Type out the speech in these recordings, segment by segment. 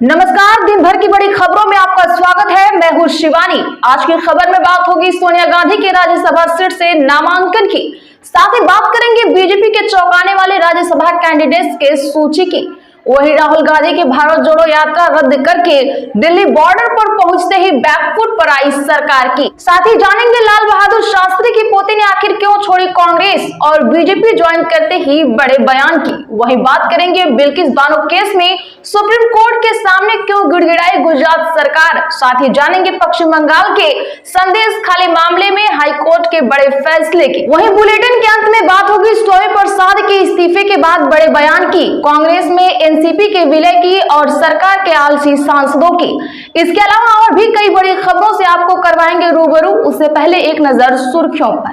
नमस्कार, दिन भर की बड़ी खबरों में आपका स्वागत है। मैं हूं शिवानी। आज की खबर में बात होगी सोनिया गांधी के राज्यसभा सीट से नामांकन की। साथ ही बात करेंगे बीजेपी के चौंकाने वाले राज्यसभा कैंडिडेट्स के सूची की। वहीं राहुल गांधी की भारत जोड़ो यात्रा रद्द करके दिल्ली बॉर्डर पर पहुंचते ही बैकफुट पर आई सरकार की। साथ ही जानेंगे लाल बहादुर शास्त्री की पोती ने आखिर क्यों छोड़ी कांग्रेस और बीजेपी ज्वाइन करते ही बड़े बयान की। वहीं बात करेंगे बिल्किस बानो केस में सुप्रीम कोर्ट के सामने क्यों गिड़गिड़ाई गुजरात सरकार। साथ ही जानेंगे पश्चिम बंगाल के संदेश खाली मामले में हाईकोर्ट के बड़े फैसले की। वहीं बुलेटिन के अंत में बात होगी स्वामी प्रसाद के इस्तीफे के बाद बड़े बयान की, कांग्रेस में एनसीपी के विलय की और सरकार के आलसी सांसदों की। इसके अलावा और भी कई बड़ी खबरों से आपको करवाएंगे रूबरू। उससे पहले एक नजर सुर्खियों पर।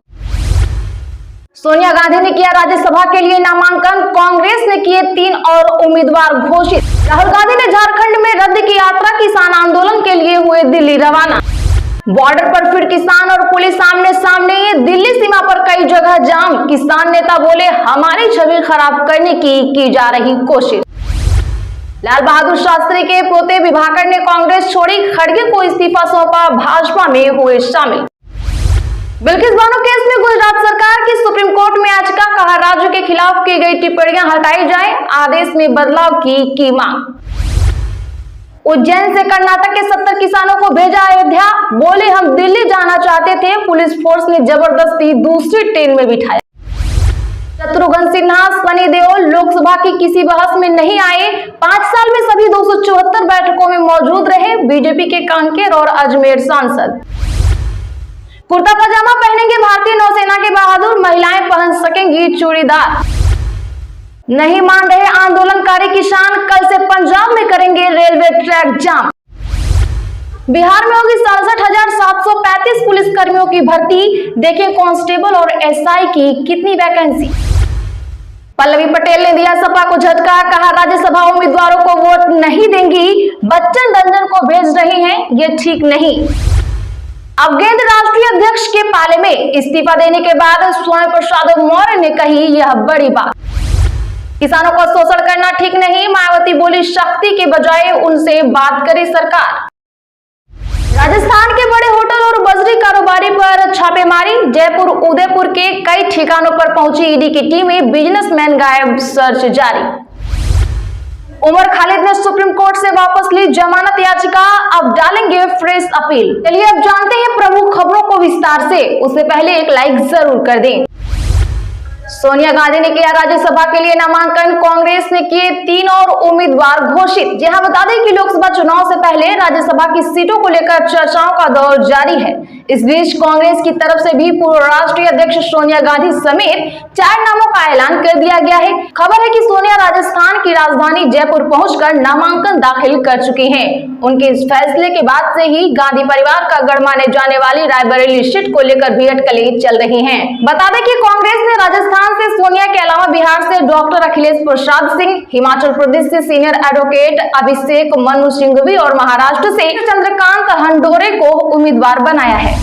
सोनिया गांधी ने किया राज्यसभा के लिए नामांकन, कांग्रेस ने किए 3 और उम्मीदवार घोषित। राहुल गांधी ने झारखंड में रद्द की यात्रा, किसान आंदोलन के लिए हुए दिल्ली रवाना। बॉर्डर पर फिर किसान और पुलिस आमने सामने, दिल्ली सीमा पर कई जगह जाम। किसान नेता बोले हमारी छवि खराब करने की जा रही कोशिश। लाल बहादुर शास्त्री के पोते विभाकर ने कांग्रेस छोड़ी, खड़गे को इस्तीफा सौंपा, भाजपा में हुए शामिल। बिल्किस बानो केस में गुजरात सरकार की सुप्रीम कोर्ट में याचिका, कहा राज्य के खिलाफ की गई टिप्पणियां हटाई जाए, आदेश में बदलाव की मांग। उज्जैन से कर्नाटक के 70 किसानों को भेजा अयोध्या, बोले हम दिल्ली जाना चाहते थे, पुलिस फोर्स ने जबरदस्ती दूसरी ट्रेन में बिठाया। शत्रुघ्न सिन्हा, सनी देओल लोकसभा की किसी बहस में नहीं आए, 5 साल में सभी 274 बैठकों में मौजूद रहे। बीजेपी के कांकेर और अजमेर सांसद। कुर्ता पजामा पहनेंगे भारतीय नौसेना के बहादुर, महिलाएं पहन सकेंगी चूड़ीदार। नहीं मान रहे आंदोलनकारी किसान, कल से पंजाब में करेंगे रेलवे ट्रैक जाम। बिहार में होगी 67,735 पुलिस कर्मियों की भर्ती, देखिए कांस्टेबल और एसआई की कितनी वैकेंसी। पल्लवी पटेल ने दिया सपा को झटका, कहा राज्यसभा उम्मीदवारों को वोट नहीं देंगी, बच्चन रंजन को भेज रही हैं, ये ठीक नहीं। अब गेंद राष्ट्रीय अध्यक्ष के पाले में, इस्तीफा देने के बाद स्वामी प्रसाद मौर्य ने कही यह बड़ी बात। किसानों का शोषण करना ठीक नहीं, मायावती बोली शक्ति के बजाय उनसे बात करे सरकार। राजस्थान के बड़े होटल और बजरी कारोबारी पर छापेमारी, जयपुर उदयपुर के कई ठिकानों पर पहुंची ईडी की टीमें, बिजनेसमैन गायब, सर्च जारी। उमर खालिद ने सुप्रीम कोर्ट से वापस ली जमानत याचिका, अब डालेंगे फ्रेश अपील। चलिए अब जानते हैं प्रमुख खबरों को विस्तार से। उससे पहले एक लाइक जरूर कर दें। सोनिया गांधी ने किया राज्यसभा के लिए नामांकन, कांग्रेस ने किए 3 और उम्मीदवार घोषित। जहां बता दें कि लोकसभा चुनाव से पहले राज्यसभा की सीटों को लेकर चर्चाओं का दौर जारी है। इस बीच कांग्रेस की तरफ से भी पूर्व राष्ट्रीय अध्यक्ष सोनिया गांधी समेत 4 नामों का ऐलान कर दिया गया है। खबर है कि सोनिया राजस्थान की राजधानी जयपुर पहुंचकर नामांकन दाखिल कर चुकी हैं। उनके इस फैसले के बाद से ही गांधी परिवार का गढ़ माने जाने वाली रायबरेली सीट को लेकर भी अटकलें चल रही हैं। बता दें कि कांग्रेस ने राजस्थान से सोनिया के अलावा बिहार से डॉक्टर अखिलेश प्रसाद सिंह, हिमाचल प्रदेश से सीनियर एडवोकेट अभिषेक मनु सिंघवी और महाराष्ट्र से चंद्रकांत हंडोरे को उम्मीदवार बनाया है।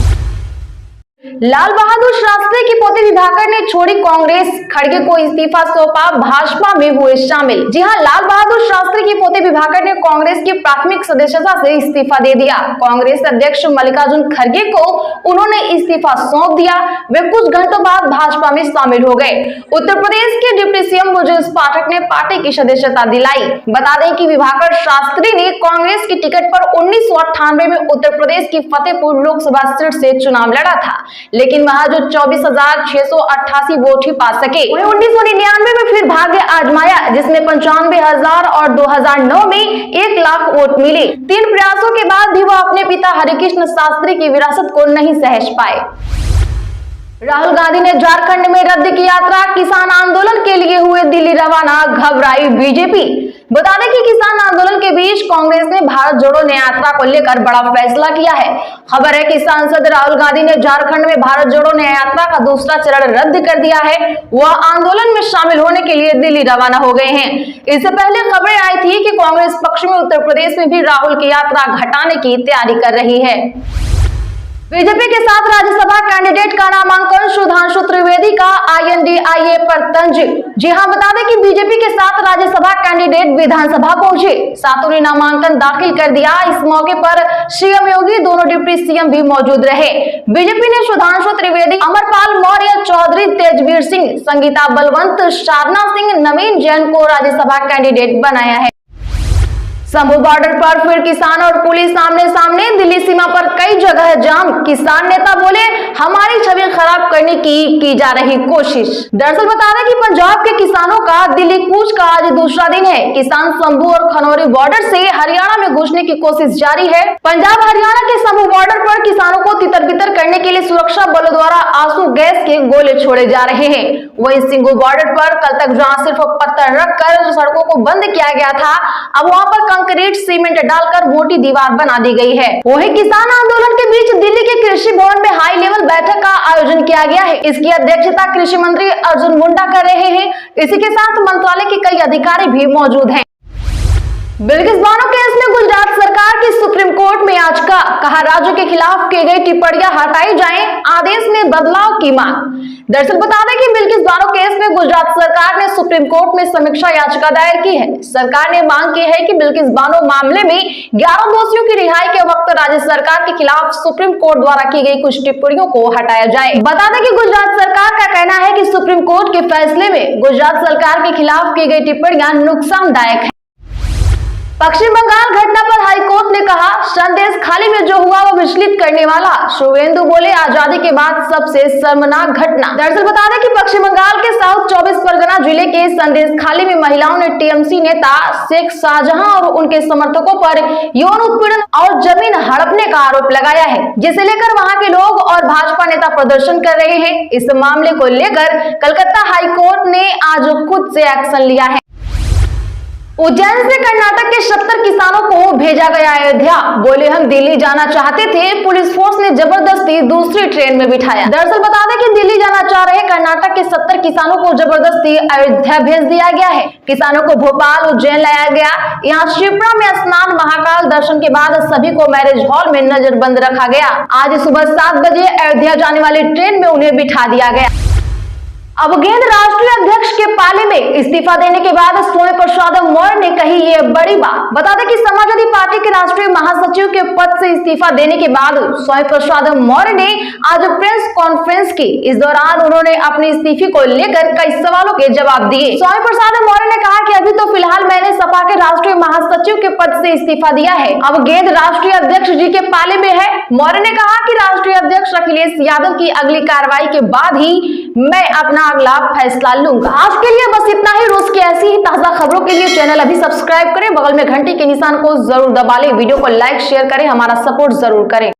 लाल बहादुर शास्त्री की पोती विभाकर ने छोड़ी कांग्रेस, खड़गे को इस्तीफा सौंपा, भाजपा में हुए शामिल। जी हां, लाल बहादुर शास्त्री की पोती विभाकर ने कांग्रेस की प्राथमिक सदस्यता से इस्तीफा दे दिया। कांग्रेस अध्यक्ष मल्लिकार्जुन खड़गे को उन्होंने इस्तीफा सौंप दिया। वे कुछ घंटों बाद भाजपा में शामिल हो गए। उत्तर प्रदेश के डिप्टी सीएम ब्रजेश पाठक ने पार्टी की सदस्यता दिलाई। बता दें कि विभाकर शास्त्री ने कांग्रेस की टिकट पर 1998 में उत्तर प्रदेश की फतेहपुर लोकसभा सीट से चुनाव लड़ा था, लेकिन वहां जो 24,688 वोट ही पा सके। 1999 में फिर भाग्य आजमाया, जिसमें 95,000 और 2009 में 1 लाख वोट मिले। 3 प्रयासों के बाद भी वह अपने पिता हरिकृष्ण शास्त्री की विरासत को नहीं सहज पाए। राहुल गांधी ने झारखंड में रद्द की यात्रा, किसान आंदोलन के लिए हुए दिल्ली रवाना, घबराई बीजेपी। बता दें कि किसान आंदोलन के बीच कांग्रेस ने भारत जोड़ो यात्रा को लेकर बड़ा फैसला किया है। खबर है कि सांसद राहुल गांधी ने झारखंड में भारत जोड़ो यात्रा का दूसरा चरण रद्द कर दिया है। वह आंदोलन में शामिल होने के लिए दिल्ली रवाना हो गए हैं। इससे पहले खबरें आई थी कि कांग्रेस पक्ष में उत्तर प्रदेश में भी राहुल की यात्रा घटाने की तैयारी कर रही है। बीजेपी के साथ राज्यसभा कैंडिडेट का नामांकन सुधांशु त्रिवेदी का INDIA पर तंज। जी हां, बता दें कि बीजेपी के साथ राज्यसभा कैंडिडेट विधानसभा पहुंचे, सातों ने नामांकन दाखिल कर दिया। इस मौके पर सीएम योगी, दोनों डिप्टी सीएम भी मौजूद रहे। बीजेपी ने सुधांशु त्रिवेदी, अमरपाल मौर्य, चौधरी तेजवीर सिंह, संगीता बलवंत, शारना सिंह, नवीन जैन को राज्यसभा कैंडिडेट बनाया है। शंभू बॉर्डर पर फिर किसान और पुलिस आमने सामने, दिल्ली सीमा पर कई जगह जाम। किसान नेता बोले, हमारी छवि खराब करने की जा रही कोशिश। दरअसल बता दें कि पंजाब के किसानों का दिल्ली कूच का आज दूसरा दिन है। किसान शंभू और खनौरी बॉर्डर से हरियाणा में घुसने की कोशिश जारी है। पंजाब हरियाणा के शंभू बॉर्डर पर किसानों को तितर बितर करने के लिए सुरक्षा बलों द्वारा आंसू गैस के गोले छोड़े जा रहे हैं। वहीं सिंघू बॉर्डर पर कल तक जहां सिर्फ पत्थर रखकर सड़कों को बंद किया गया था, अब वहां पर कंक्रीट सीमेंट डालकर मोटी दीवार बना दी गई है। वहीं किसान आंदोलन के बीच दिल्ली के कृषि भवन में हाई लेवल बैठक का आयोजन किया गया है। इसकी अध्यक्षता कृषि मंत्री अर्जुन मुंडा कर रहे हैं। इसी के साथ मंत्रालय के कई अधिकारी भी मौजूद हैं। बिल्किस बानो केस में गुजरात सरकार की सुप्रीम कोर्ट में याचिका, कहा राज्य के खिलाफ की गई टिप्पणियां हटाई जाएं, आदेश में बदलाव की मांग। दरअसल बता दें कि बिल्किस बानो केस में गुजरात सरकार ने सुप्रीम कोर्ट में समीक्षा याचिका दायर की है। सरकार ने मांग की है कि बिल्किस बानो मामले में 11 दोषियों की रिहाई के वक्त राज्य सरकार के खिलाफ सुप्रीम कोर्ट द्वारा की गई कुछ टिप्पणियों को हटाया जाए। बता दें कि गुजरात सरकार का कहना है कि सुप्रीम कोर्ट के फैसले में गुजरात सरकार के खिलाफ की गई टिप्पणियां नुकसानदायक है। पश्चिम बंगाल घटना पर हाईकोर्ट ने कहा, संदेश खाली में जो हुआ वो विचलित करने वाला। शुभेंदु बोले, आजादी के बाद सबसे शर्मनाक घटना। दरअसल बता दें कि पश्चिम बंगाल के साउथ 24 परगना जिले के संदेश खाली में महिलाओं ने टीएमसी नेता शेख शाहजहां और उनके समर्थकों पर यौन उत्पीड़न और जमीन हड़पने का आरोप लगाया है, जिसे लेकर वहां के लोग और भाजपा नेता प्रदर्शन कर रहे हैं। इस मामले को लेकर कलकत्ता हाईकोर्ट ने आज खुद से एक्शन लिया है। उज्जैन से कर्नाटक के 70 किसानों को भेजा गया अयोध्या। बोले, हम दिल्ली जाना चाहते थे, पुलिस फोर्स ने जबरदस्ती दूसरी ट्रेन में बिठाया। दरअसल बता दें कि दिल्ली जाना चाह रहे कर्नाटक के 70 किसानों को जबरदस्ती अयोध्या भेज दिया गया है। किसानों को भोपाल, उज्जैन लाया गया। यहाँ शिप्रा में स्नान, महाकाल दर्शन के बाद सभी को मैरिज हॉल में नजरबंद रखा गया। आज सुबह 7 बजे अयोध्या जाने वाली ट्रेन में उन्हें बिठा दिया गया। अब गेंद राष्ट्रीय अध्यक्ष के पाले में, इस्तीफा देने के बाद स्वामी प्रसाद मौर्य ने कही ये बड़ी बात। बता दें कि समाजवादी पार्टी के राष्ट्रीय महासचिव के पद से इस्तीफा देने के बाद स्वामी प्रसाद मौर्य ने आज प्रेस कॉन्फ्रेंस की। इस दौरान उन्होंने अपनी इस्तीफे को लेकर कई सवालों के जवाब दिए। स्वामी प्रसाद मौर्य ने कहा कि अभी तो फिलहाल मैंने सपा के राष्ट्रीय महासचिव के पद से इस्तीफा दिया है, अब गेंद राष्ट्रीय अध्यक्ष जी के पाले में है। मौर्य ने कहा कि राष्ट्रीय अध्यक्ष अखिलेश यादव की अगली कार्रवाई के बाद ही मैं अपना अगला फैसला लूंगा। आज के लिए बस इतना ही। रोज की ऐसी ही ताजा खबरों के लिए चैनल अभी सब्सक्राइब करें, बगल में घंटी के निशान को जरूर दबा लें, वीडियो को लाइक शेयर करें, हमारा सपोर्ट जरूर करें।